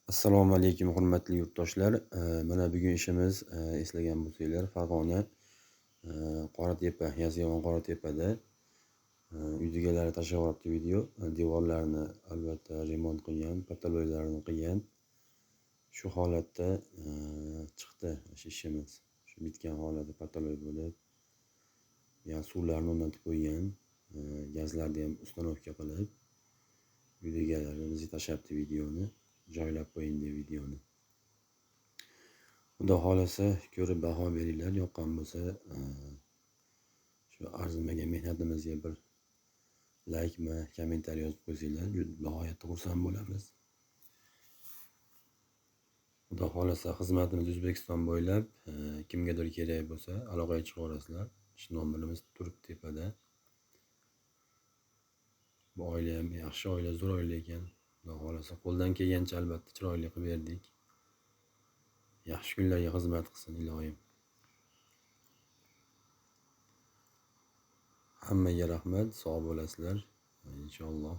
Assalomu alaykum hurmatli yurtdoshlar. Mana bugun ishimiz eslagan bo'lsanglar Farg'ona Qoratepa, Yazyovon Qoratepada uydagilar tashlab video. Devorlarni albatta remont qilgan, pataloylarni qilgan. Shu holatda chiqdi ishimiz. Shu bitgan holati pataloy bo'lib, yana suvlarni o'rnatib qo'ygan, gazlarni ham ustanovka qilib, uydagilarimiz tashlabdi videoni. Joylab qo'ying deb videoni. Xudo xolasa ko'rib baho beringlar, yoqqan bo'lsa shu arzimagan mehnatimizga bir like va kommentariy yozib qo'ysanglar, nihoyatda xursand bo'lamiz. Xudo xolasa xizmatimiz O'zbekiston bo'ylab kimgadir kerak bo'lsa aloqaga chiqa olasizlar. Shu nomerimiz turibdi tepada. Bu oila ham yaxshi oila, zo'r oila ekan. Xudo xolasa qo'ldan kelgancha albatta chiroyli qilib berdik. Yaxshi kunlarga xizmat qilsin iloyim. Hammaga rahmat, sog' bo'lasizlar inshaalloh.